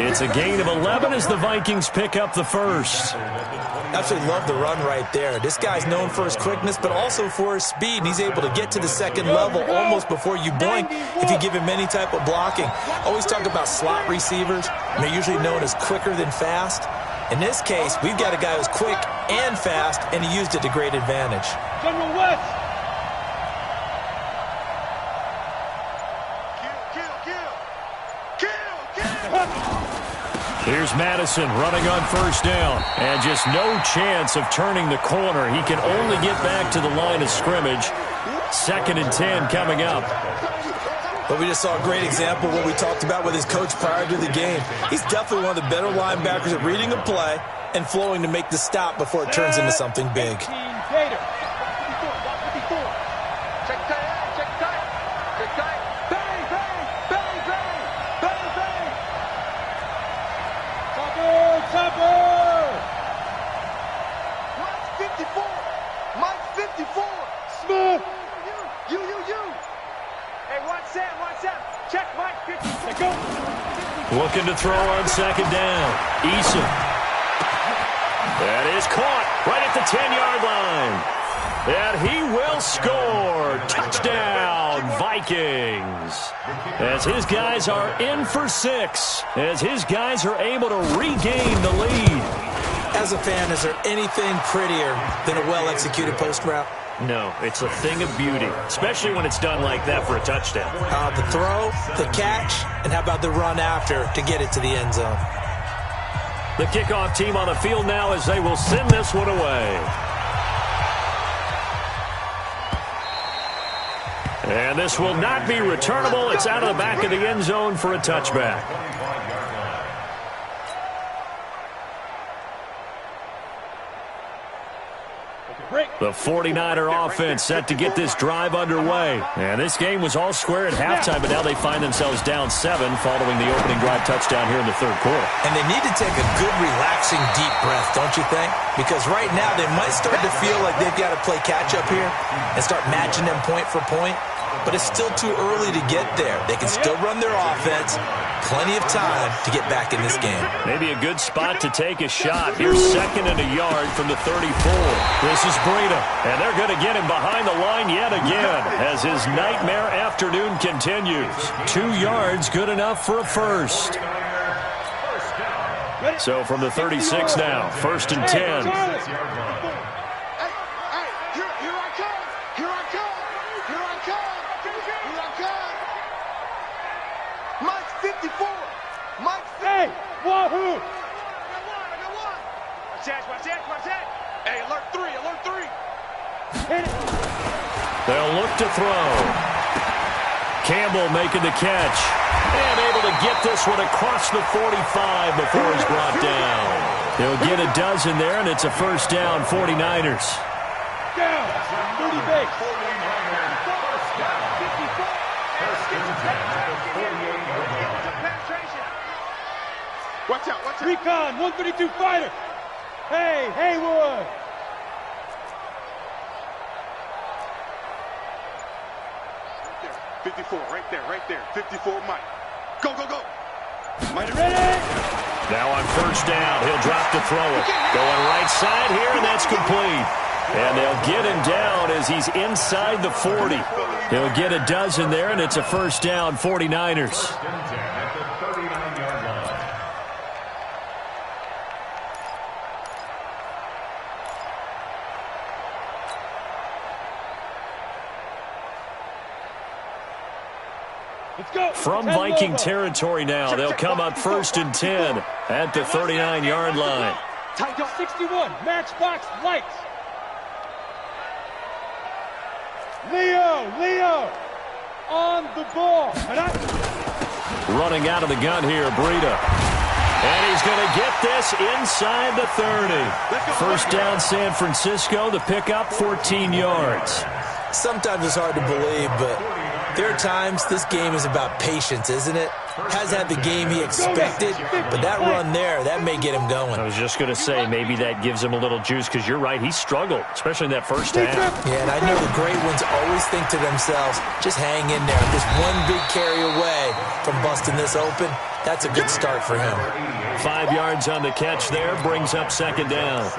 F: It's a gain of 11 as the Vikings pick up the first.
I: Absolutely love the run right there. This guy's known for his quickness, but also for his speed. And he's able to get to the second level almost before you blink if you give him any type of blocking. Always talk about slot receivers. They're usually known as quicker than fast. In this case, we've got a guy who's quick and fast, and he used it to great advantage.
H: General West.
F: Here's Madison running on first down. And just no chance of turning the corner. He can only get back to the line of scrimmage. 2nd and 10 coming up.
I: But we just saw a great example of what we talked about with his coach prior to the game. He's definitely one of the better linebackers at reading a play and flowing to make the stop before it turns into something big.
F: Looking to throw on 2nd down. Eason. That is caught right at the 10-yard line. And he will score. Touchdown, Vikings. As his guys are in for 6. As his guys are able to regain the lead.
I: As a fan, is there anything prettier than a well-executed post route?
F: No, it's a thing of beauty, especially when it's done like that for a touchdown.
I: The throw, the catch, and how about the run after to get it to the end zone?
F: The kickoff team on the field now as they will send this one away. And this will not be returnable. It's out of the back of the end zone for a touchback. The 49er offense set to get this drive underway. And this game was all square at halftime, but now they find themselves down 7 following the opening drive touchdown here in the 3rd quarter.
I: And they need to take a good, relaxing, deep breath, don't you think? Because right now they might start to feel like they've got to play catch-up here and start matching them point for point. But it's still too early to get there. They can still run their offense. Plenty of time to get back in this game.
F: Maybe a good spot to take a shot. Here's 2nd and a yard from the 34. This is Breida. And they're going to get him behind the line yet again as his nightmare afternoon continues. 2 yards, good enough for a first. So from the 36 now, 1st and 10.
H: Hey, wahoo!
C: Watch that. Hey, alert 3.
H: Hit it.
F: They'll look to throw. Campbell making the catch. And able to get this one across the 45 before he's brought down. He'll get a dozen there, and it's a first down, 49ers.
H: Down. 30 base.
C: Watch out.
H: Recon, 132 fighter. Hey, Haywood.
C: There, 54, right there. 54, Mike. Go.
H: Mike ready.
F: Now on first down, he'll drop to throw it. Going right side here, and that's complete. And they'll get him down as he's inside the 40. He'll get a dozen there, and it's a first down, 49ers. From Viking territory now, they'll come up 1st and 10 at the 39-yard line.
H: Tight 61, matchbox lights. Leo, on the ball.
F: Running out of the gun here, Breida. And he's going to get this inside the 30. First down, San Francisco. The pickup, 14 yards.
I: Sometimes it's hard to believe, but There are times this game is about patience, isn't it? Has had the game he expected, but that run there, that may get him going.
F: I was just going to say, maybe that gives him a little juice, because you're right, he struggled, especially in that first half.
I: Yeah, and I know the great ones always think to themselves, just hang in there. I'm just one big carry away from busting this open. That's a good start for him.
F: 5 yards on the catch there, brings up second down.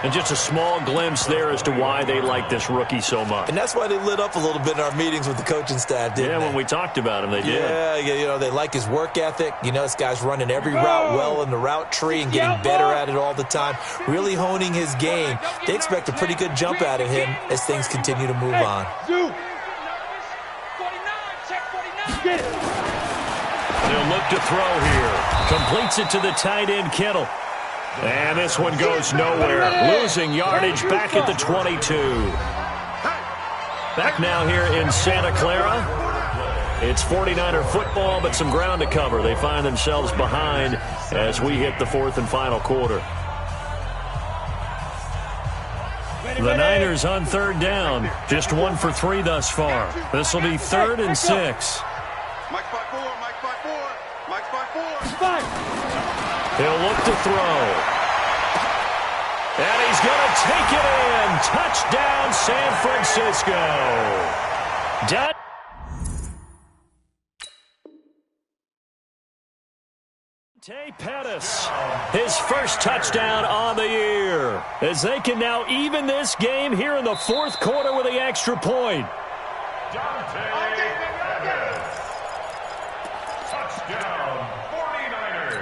F: And just a small glimpse there as to why they like this rookie so much.
I: And that's why they lit up a little bit in our meetings with the coaching staff, didn't they?
F: When we talked about him, they did.
I: Yeah, you know, they like his work ethic. You know, this guy's running every route well in the route tree and getting better at it all the time, really honing his game. They expect a pretty good jump out of him as things continue to move on.
F: They'll look to throw here. Completes it to the tight end, Kittle. And this one goes nowhere. Losing yardage back at the 22. Back now here in Santa Clara. It's 49er football, but some ground to cover. They find themselves behind as we hit the fourth and final quarter. The Niners on third down. Just 1 for 3 thus far. This will be 3rd and 6.
C: Mike 5-4, Mike 5-4, Mike 5-4.
F: He'll look to throw. And he's going to take it in. Touchdown, San Francisco. Dante Pettis, his first touchdown on the year, as they can now even this game here in the fourth quarter with the extra point.
G: Dante Pettis. Touchdown, 49ers.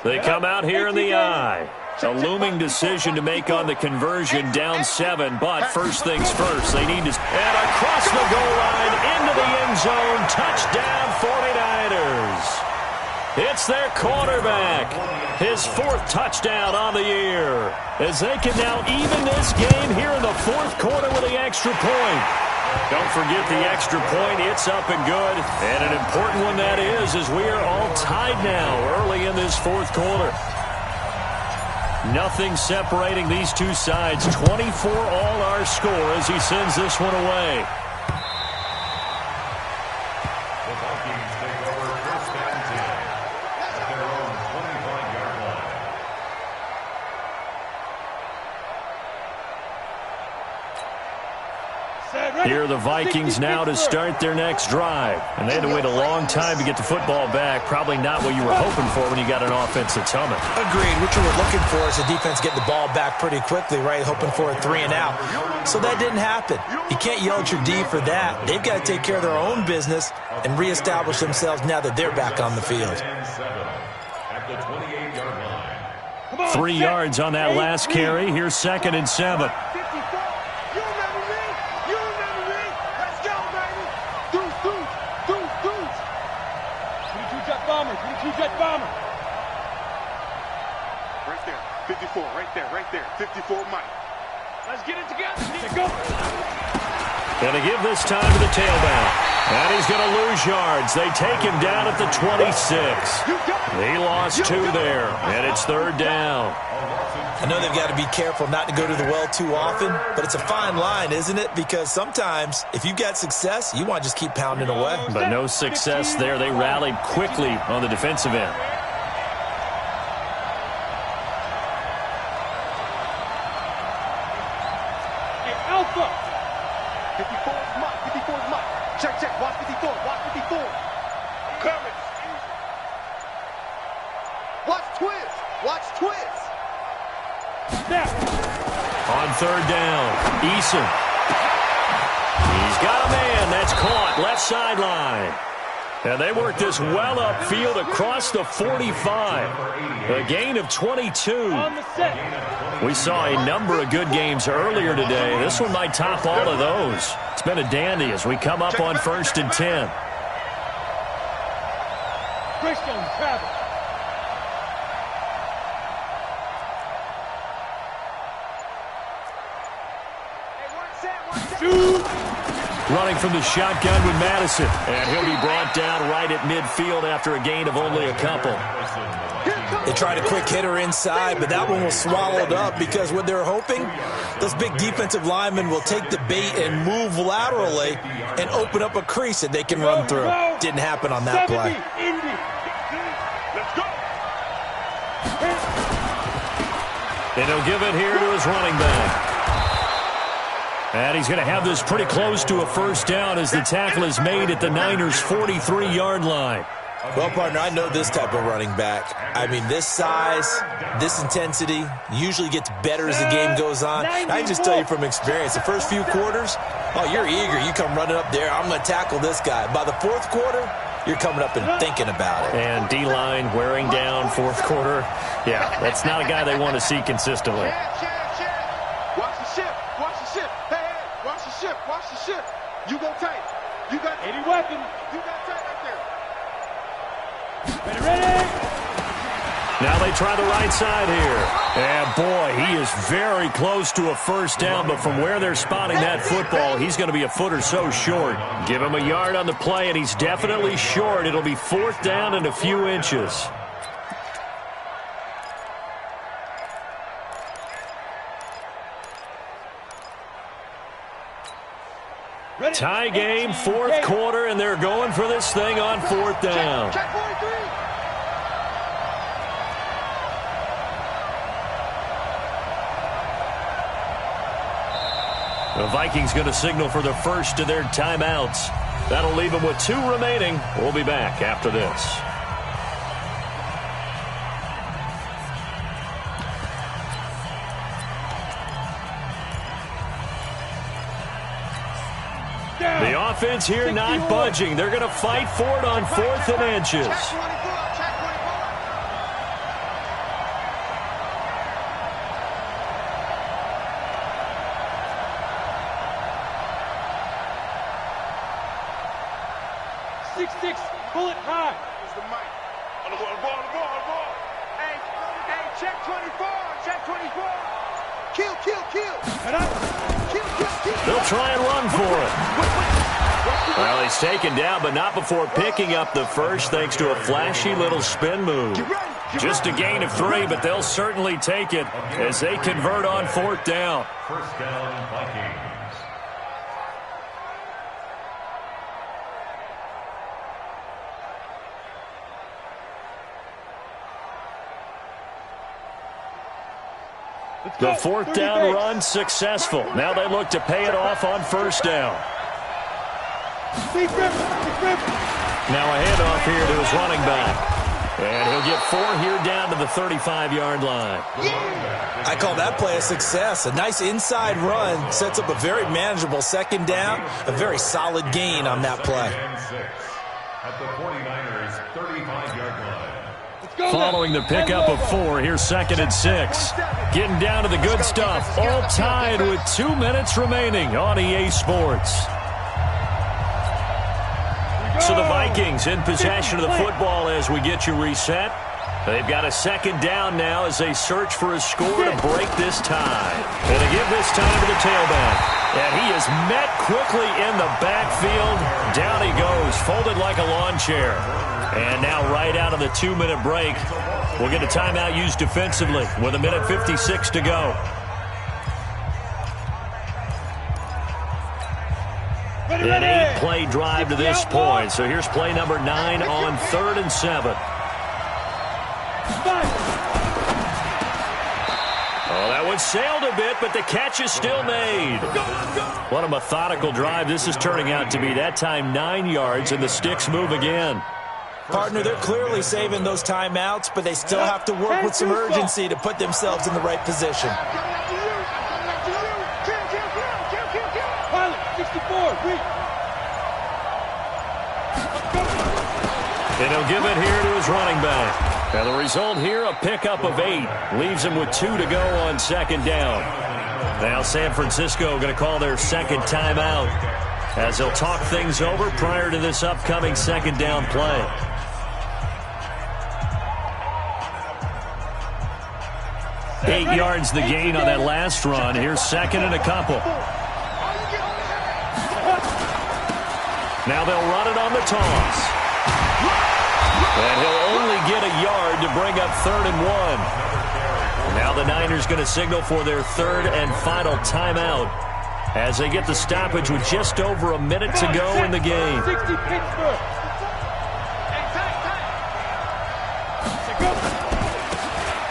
F: They come out here in the eye. A looming decision to make on the conversion, down 7, but first things first, they need to... And across the goal line, into the end zone, touchdown 49ers. It's their quarterback, his 4th touchdown on the year, as they can now even this game here in the fourth quarter with the extra point. Don't forget the extra point. It's up and good. And an important one that is, as we are all tied now early in this fourth quarter. Nothing separating these two sides. 24 all our score as he sends this one away.
G: The Vikings take over 1st and 10 at their own 25-yard line.
F: Here are the Vikings now to start their next drive. And they had to wait a long time to get the football back. Probably not what you were hoping for when you got an offense that's humming.
I: Agreed. What you were looking for is the defense getting the ball back pretty quickly, right? Hoping for a 3 and out. So that didn't happen. You can't yell at your D for that. They've got to take care of their own business and reestablish themselves now that they're back on the field.
G: At the 28-yard line.
F: 3 yards on that last carry. Here's 2nd and 7.
H: Jet bomber.
C: Right there, 54, right there, 54 Mike.
H: Let's get it together. Go.
F: Going to give this time to the tailback. And he's going to lose yards. They take him down at the 26. He lost 2 there, and it's 3rd down.
I: I know they've got to be careful not to go to the well too often, but it's a fine line, isn't it? Because sometimes, if you've got success, you want to just keep pounding away.
F: But no success there. They rallied quickly on the defensive end.
H: Hey, Alpha.
C: 54 is Mike, 54 is Mike. Check, watch 54, watch 54. Coming. Watch Twiz, watch Twiz.
H: Snap.
F: On 3rd down, Eason. He's got a man. That's caught. Left sideline. And they work this well upfield across the 45. A gain of 22. We saw a number of good games earlier today. This one might top all of those. It's been a dandy as we come up on 1st and 10.
H: Christian Travis.
F: running from the shotgun with Madison. And he'll be brought down right at midfield after a gain of only a couple.
I: They tried a quick hitter inside, but that one was swallowed up because what they're hoping, those big defensive linemen will take the bait and move laterally and open up a crease that they can run through. Didn't happen on that play.
F: And he'll give it here to his running back. And he's going to have this pretty close to a first down as the tackle is made at the Niners' 43-yard line.
I: Well, partner, I know this type of running back. I mean, this size, this intensity usually gets better as the game goes on. I can just tell you from experience, the first few quarters, oh, you're eager. You come running up there, I'm going to tackle this guy. By the fourth quarter, you're coming up and thinking about it.
F: And D-line wearing down fourth quarter. Yeah, that's not a guy they want to see consistently.
J: Watch the ship. Watch the ship. Hey, watch the ship. Watch the ship. You go tight. You got 80 weapons. You got tight right there.
H: Ready?
F: Now they try the right side here. And, boy, he is very close to a first down, but from where they're spotting that football, he's going to be a foot or so short. Give him a yard on the play, and he's definitely short. It'll be fourth down and a few inches. Tie game, fourth quarter, and they're going for this thing on fourth down.
J: Check 43.
F: The Vikings going to signal for the first of their timeouts. That'll leave them with 2 remaining. We'll be back after this. The offense here not budging. They're going to fight for it on 4th and inches.
H: Bullet high.
J: Here's the mic. On the ball. Hey, check 24. Check 24. Kill.
F: They'll try and run for it. Well, he's taken down, but not before picking up the first thanks to a flashy little spin move. Just a gain of 3, but they'll certainly take it as they convert on fourth down.
G: First down, Vikings.
F: The fourth down run successful. Now they look to pay it off on first down. Now a handoff here to his running back. And he'll get 4 here down to the 35-yard line.
I: I call that play a success. A nice inside run sets up a very manageable second down. A very solid gain on that play.
G: At the 49ers' 35-yard line.
F: Following the pickup of 4, here's 2nd and 6. Getting down to the good stuff. All tied with 2 minutes remaining on EA Sports. So the Vikings in possession of the football as we get you reset. They've got a second down now as they search for a score to break this tie. And they give this time to the tailback. And he is met quickly in the backfield. Down he goes, folded like a lawn chair. And now right out of the 2-minute break, we'll get a timeout used defensively with 1:56 to go. An 8-play drive to this point. So here's play number 9 on 3rd and 7. Oh, that one sailed a bit, but the catch is still made. What a methodical drive this is turning out to be. That time 9 yards, and the sticks move again.
I: Partner, they're clearly saving those timeouts, but they still have to work with some urgency to put themselves in the right position.
F: And he'll give it here to his running back. And the result here, a pickup of 8. Leaves him with 2 to go on second down. Now San Francisco going to call their second timeout as they'll talk things over prior to this upcoming second down play. Eight yards the gain on that last run. Here's second and a couple. Now they'll run it on the toss. And he'll only get a yard to bring up 3rd and 1. Now the Niners going to signal for their 3rd and final timeout as they get the stoppage with just over a minute to go in the game.
H: 60 Pittsburgh.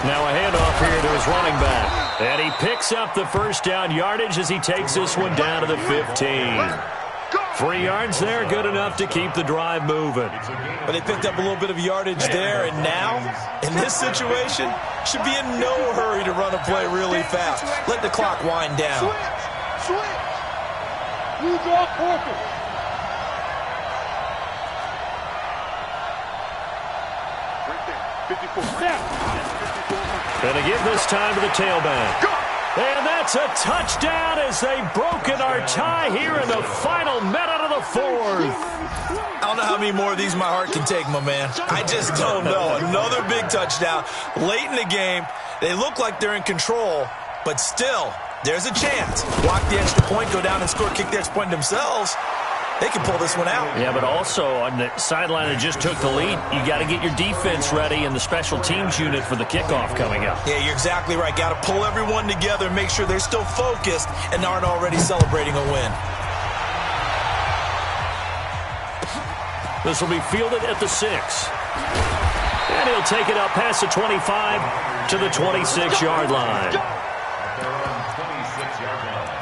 F: Now a handoff here to his running back. And he picks up the first down yardage as he takes this one down to the 15. 3 yards there, good enough to keep the drive moving.
I: But they picked up a little bit of yardage there, and now, in this situation, should be in no hurry to run a play really fast. Let the clock wind down.
H: Switch. Blue draw quarter.
J: Right there. 54.
F: Going to give this time to the tailback. And that's a touchdown as they've broken our tie here in the final minute of the 4th.
I: I don't know how many more of these my heart can take, my man. I just don't know. Another big touchdown late in the game. They look like they're in control, but still, there's a chance. Block the extra point, go down and score, kick the extra point themselves. They can pull this one out.
F: Yeah, but also on the sideline that just took the lead, you got to get your defense ready and the special teams unit for the kickoff coming up.
I: Yeah, you're exactly right. Got to pull everyone together and make sure they're still focused and aren't already celebrating a win.
F: This will be fielded at the 6. And he'll take it up past the 25 to the 26-yard line.
G: They're on 26-yard line.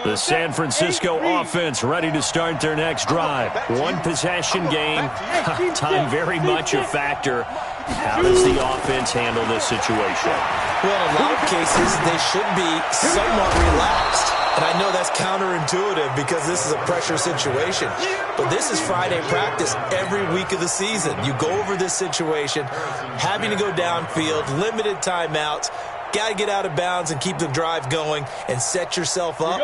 F: The San Francisco offense ready to start their next drive. One possession game. Time very much a factor. How does the offense handle this situation?
I: Well, in a lot of cases, they should be somewhat relaxed. And I know that's counterintuitive because this is a pressure situation. But this is Friday practice every week of the season. You go over this situation, having to go downfield, limited timeouts. Got to get out of bounds and keep the drive going and set yourself up.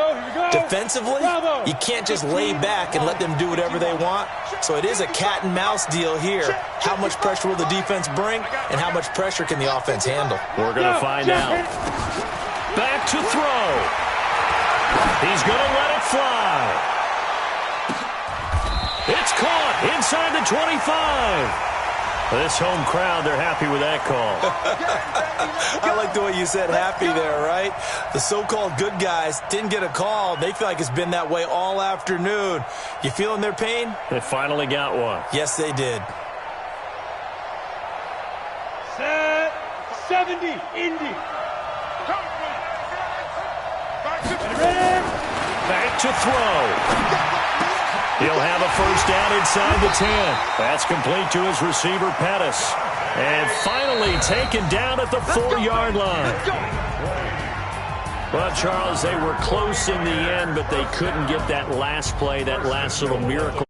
I: Defensively, you can't just lay back and let them do whatever they want. So it is a cat and mouse deal here. How much pressure will the defense bring and how much pressure can the offense handle?
F: We're going to find out. Back to throw. He's going to let it fly. It's caught inside the 25. This home crowd, they're happy with that call.
I: I like the way you said happy there, right? The so-called good guys didn't get a call. They feel like it's been that way all afternoon. You feeling their pain?
F: They finally got one.
I: Yes, they did.
H: Set 70, Indy.
F: Back to throw. He'll have a first down inside the 10. That's complete to his receiver, Pettis. And finally taken down at the 4-yard line. Well, Charles, they were close in the end, but they couldn't get that last play, that last little miracle.